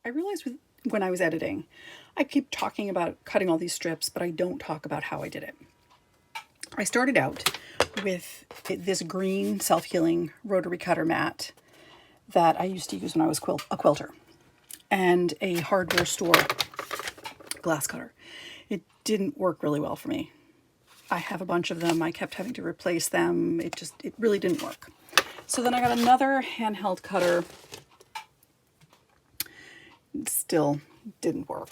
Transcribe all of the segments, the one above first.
I realized when I was editing, I keep talking about cutting all these strips, but I don't talk about how I did it. I started out with this green self-healing rotary cutter mat that I used to use when I was a quilter, and a hardware store glass cutter. It didn't work really well for me. I have a bunch of them. I kept having to replace them. It really didn't work. So then I got another handheld cutter. It still didn't work.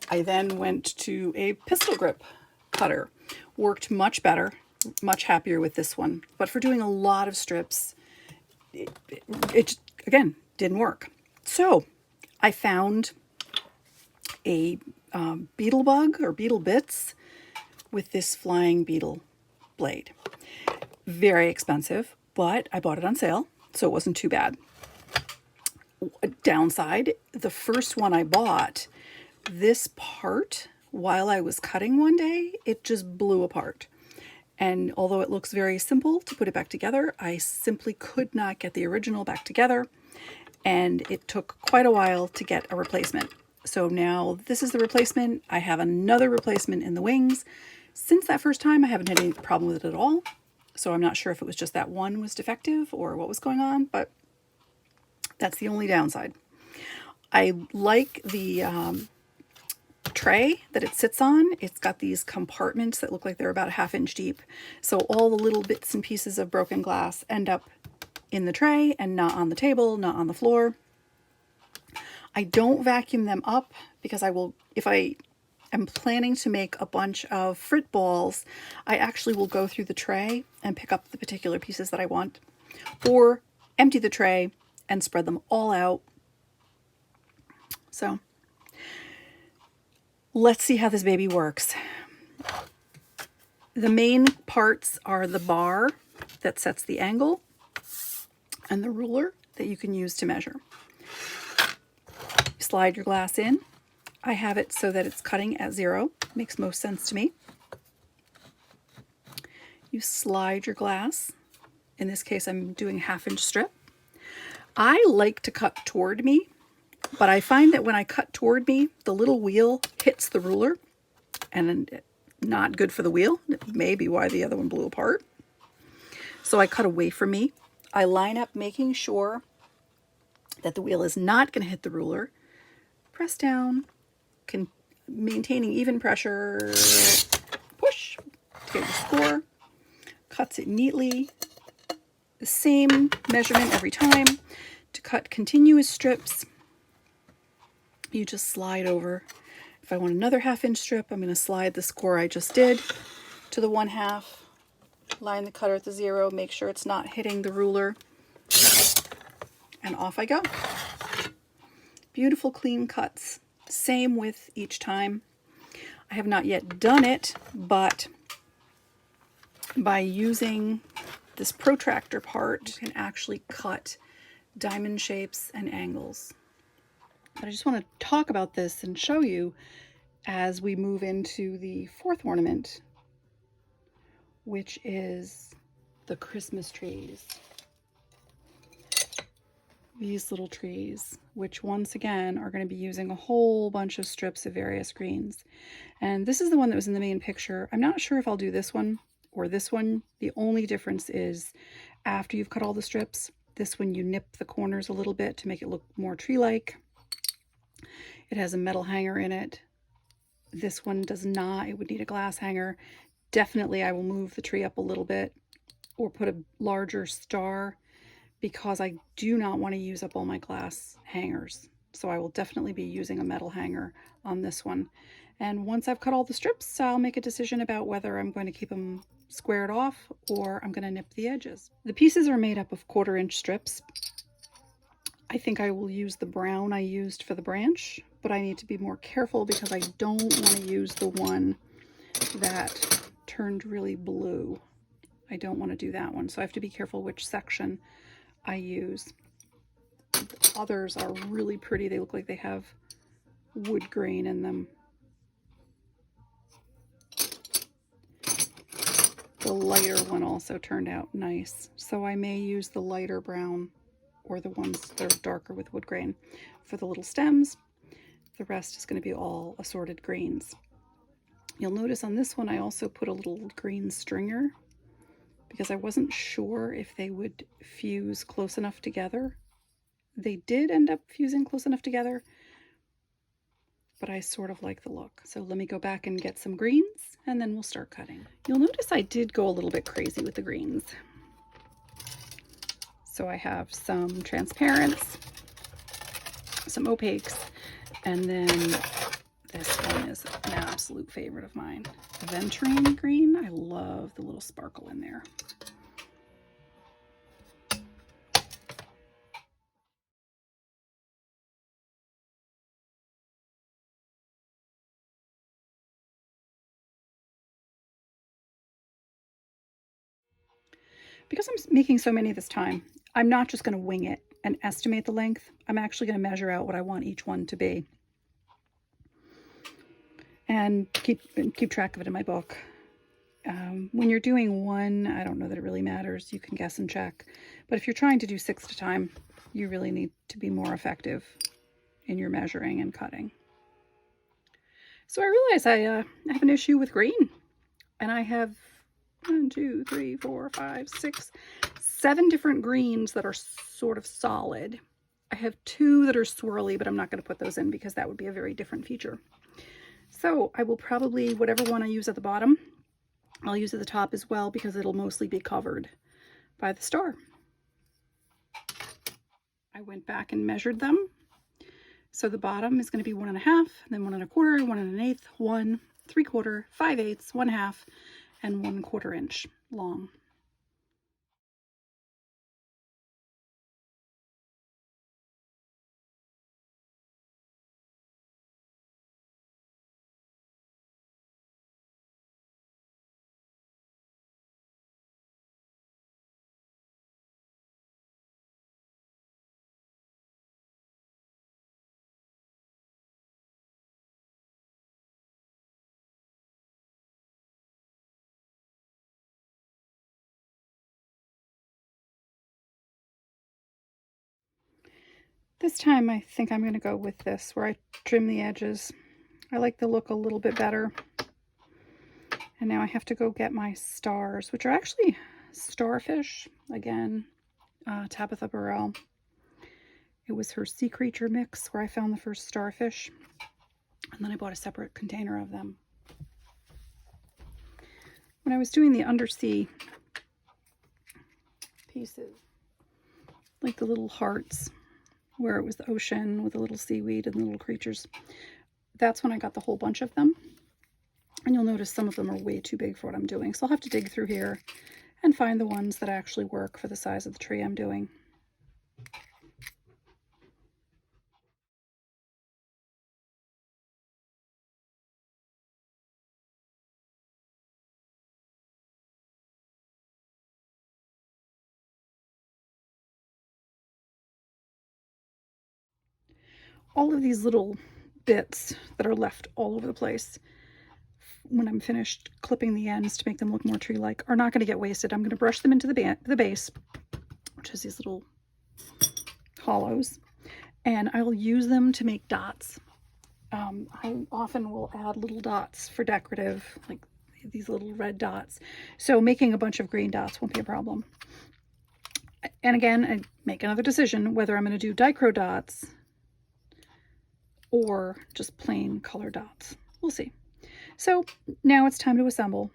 I then went to a pistol grip cutter. Worked much better, much happier with this one. But for doing a lot of strips, it just, again, didn't work. So I found a beetle bug or Beetle Bits with this flying beetle blade. Very expensive, but I bought it on sale, so it wasn't too bad. Downside, the first one I bought, this part, while I was cutting one day, it just blew apart. And although it looks very simple to put it back together, I simply could not get the original back together, and it took quite a while to get a replacement. So now this is the replacement. I have another replacement in the wings. Since that first time, I haven't had any problem with it at all. So I'm not sure if it was just that one was defective or what was going on, but that's the only downside. I like the tray that it sits on. It's got these compartments that look like they're about a ½ inch deep. So all the little bits and pieces of broken glass end up in the tray and not on the table, not on the floor. I don't vacuum them up because if I am planning to make a bunch of frit balls, I actually will go through the tray and pick up the particular pieces that I want, or empty the tray and spread them all out. So let's see how this baby works. The main parts are the bar that sets the angle and the ruler that you can use to measure. Slide your glass in. I have it so that it's cutting at 0. Makes most sense to me. You slide your glass. In this case, I'm doing a ½ inch strip. I like to cut toward me, but I find that when I cut toward me, the little wheel hits the ruler, and not good for the wheel. It may be why the other one blew apart. So I cut away from me. I line up making sure that the wheel is not going to hit the ruler. Press down, maintaining even pressure, push to get your score. Cuts it neatly. The same measurement every time. To cut continuous strips, you just slide over. If I want another ½ inch strip, I'm going to slide the score I just did to the 1/2. Line the cutter at the 0, make sure it's not hitting the ruler, and off I go. Beautiful clean cuts. Same with each time. I have not yet done it, but by using this protractor part, you can actually cut diamond shapes and angles. But I just want to talk about this and show you as we move into the 4th ornament, which is the Christmas trees. These little trees, which once again are going to be using a whole bunch of strips of various greens. And this is the one that was in the main picture. I'm not sure if I'll do this one or this one. The only difference is after you've cut all the strips, this one you nip the corners a little bit to make it look more tree-like. It has a metal hanger in it. This one does not. It would need a glass hanger. Definitely I will move the tree up a little bit or put a larger star, because I do not want to use up all my glass hangers. So I will definitely be using a metal hanger on this one. And once I've cut all the strips, I'll make a decision about whether I'm going to keep them squared off or I'm going to nip the edges. The pieces are made up of 1/4 inch strips. I think I will use the brown I used for the branch, but I need to be more careful because I don't want to use the one that turned really blue. I don't want to do that one. So I have to be careful which section I use. The others are really pretty. They look like they have wood grain in them. The lighter one also turned out nice. So I may use the lighter brown or the ones that are darker with wood grain for the little stems. The rest is going to be all assorted greens. You'll notice on this one I also put a little green stringer because I wasn't sure if they would fuse close enough together. They did end up fusing close enough together, but I sort of like the look. So let me go back and get some greens and then we'll start cutting. You'll notice I did go a little bit crazy with the greens. So I have some transparents, some opaques, and then this one is an absolute favorite of mine. Venturine green. I love the little sparkle in there. Because I'm making so many this time, I'm not just going to wing it and estimate the length. I'm actually going to measure out what I want each one to be and keep track of it in my book. When you're doing one, I don't know that it really matters. You can guess and check. But if you're trying to do 6 at a time, you really need to be more effective in your measuring and cutting. So I realize I have an issue with green. And I have 1, 2, 3, 4, 5, 6, 7 different greens that are sort of solid. I have 2 that are swirly, but I'm not going to put those in because that would be a very different feature. So I will probably, whatever one I use at the bottom, I'll use at the top as well because it'll mostly be covered by the star. I went back and measured them. So the bottom is going to be 1.5, then 1 1/4, 1 1/8, 1 3/4, 5/8, 1/2, and 1/4 inch long. This time I think I'm going to go with this where I trim the edges. I like the look a little bit better. And now I have to go get my stars, which are actually starfish. Again, Tabitha Burrell. It was her sea creature mix where I found the first starfish. And then I bought a separate container of them. When I was doing the undersea pieces, like the little hearts, where it was the ocean with the little seaweed and the little creatures, that's when I got the whole bunch of them. And you'll notice some of them are way too big for what I'm doing. So I'll have to dig through here and find the ones that actually work for the size of the tree I'm doing. All of these little bits that are left all over the place when I'm finished clipping the ends to make them look more tree-like are not going to get wasted. I'm going to brush them into the base, which is these little hollows, and I'll use them to make dots. I often will add little dots for decorative, like these little red dots. So making a bunch of green dots won't be a problem. And again, I make another decision whether I'm going to do dichro dots or just plain color dots. We'll see. So now it's time to assemble.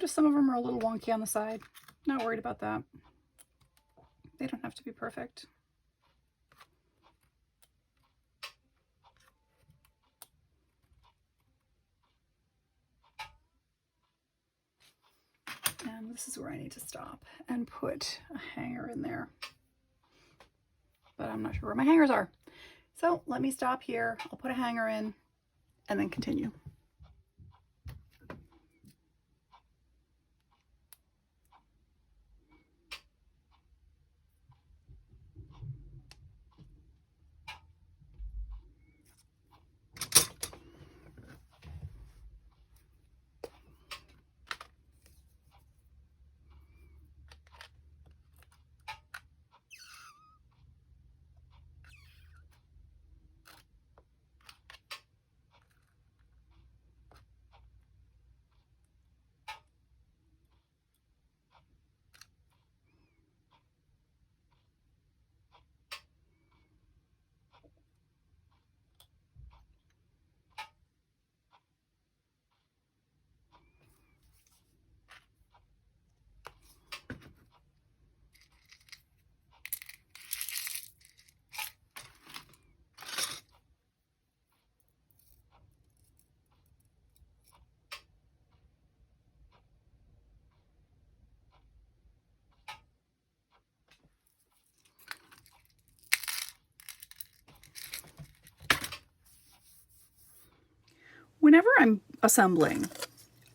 notice some of them are a little wonky on the side. Not worried about that. They don't have to be perfect. And this is where I need to stop and put a hanger in there. But I'm not sure where my hangers are. So let me stop here. I'll put a hanger in and then continue. Whenever I'm assembling,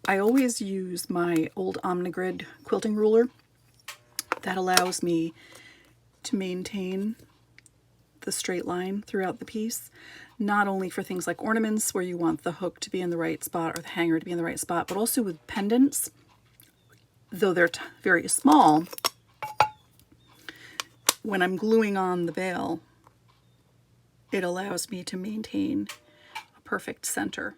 I always use my old Omnigrid quilting ruler. That allows me to maintain the straight line throughout the piece, not only for things like ornaments where you want the hook to be in the right spot or the hanger to be in the right spot, but also with pendants. Though they're very small, when I'm gluing on the bail, it allows me to maintain a perfect center.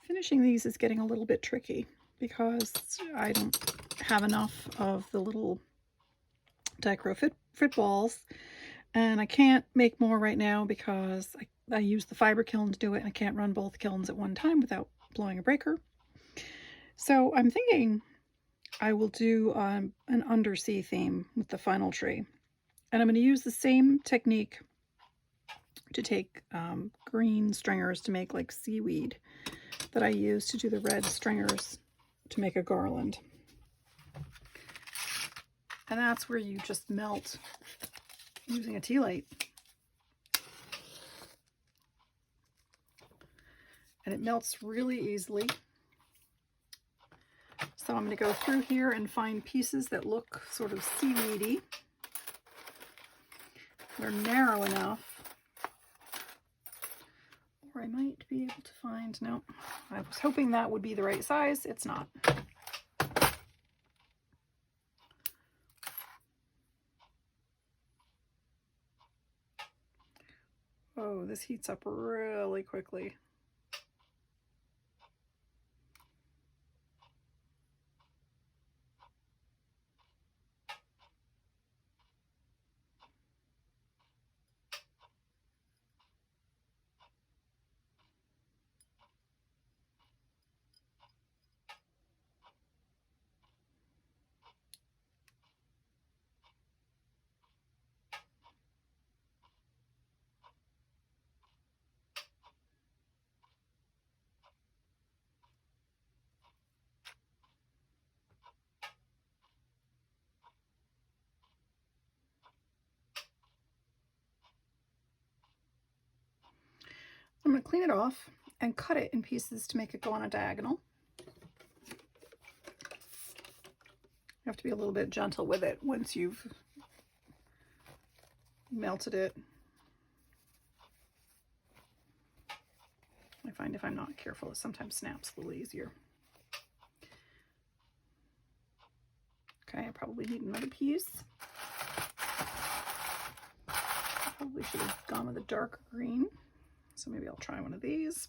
Finishing these is getting a little bit tricky because I don't have enough of the little dichro fit balls, and I can't make more right now because I use the fiber kiln to do it, and I can't run both kilns at one time without blowing a breaker. So I'm thinking I will do an undersea theme with the funnel tree, and I'm going to use the same technique to take green stringers to make like seaweed that I use to do the red stringers to make a garland. And that's where you just melt using a tea light. And it melts really easily. So I'm going to go through here and find pieces that look sort of seaweedy. They're narrow enough. Or I might be able to find, no, I was hoping that would be the right size. It's not. Oh, this heats up really quickly. I'm going to clean it off and cut it in pieces to make it go on a diagonal. You have to be a little bit gentle with it once you've melted it. I find if I'm not careful, it sometimes snaps a little easier. Okay, I probably need another piece. Probably should have gone with a darker green, so maybe I'll try one of these.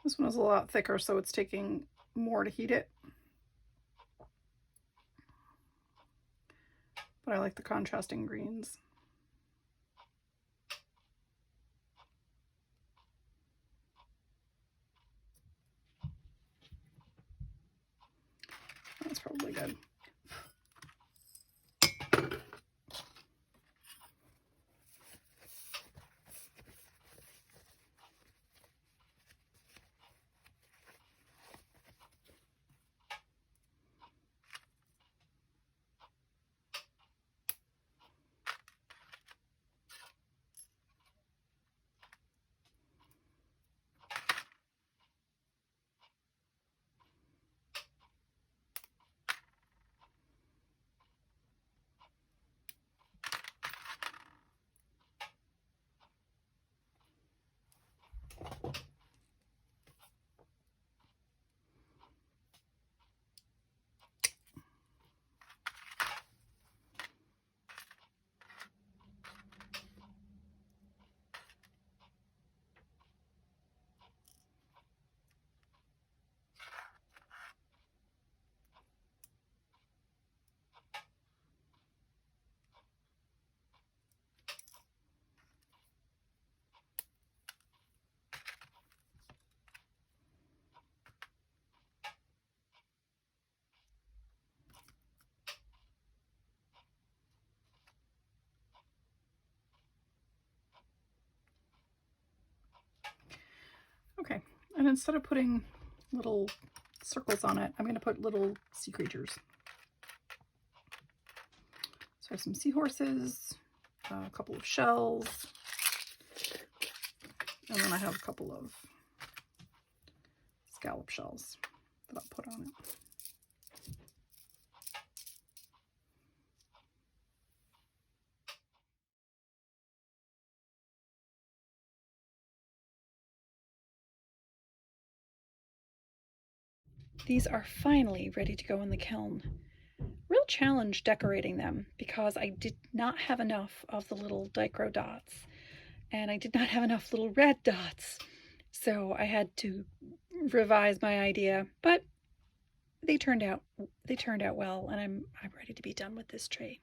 This one is a lot thicker, so it's taking more to heat it. But I like the contrasting greens. That's probably good. Okay, and instead of putting little circles on it, I'm going to put little sea creatures. So I have some seahorses, a couple of shells, and then I have a couple of scallop shells that I'll put on it. These are finally ready to go in the kiln. Real challenge decorating them because I did not have enough of the little dichro dots and I did not have enough little red dots. So I had to revise my idea, but they turned out well, and I'm ready to be done with this tray.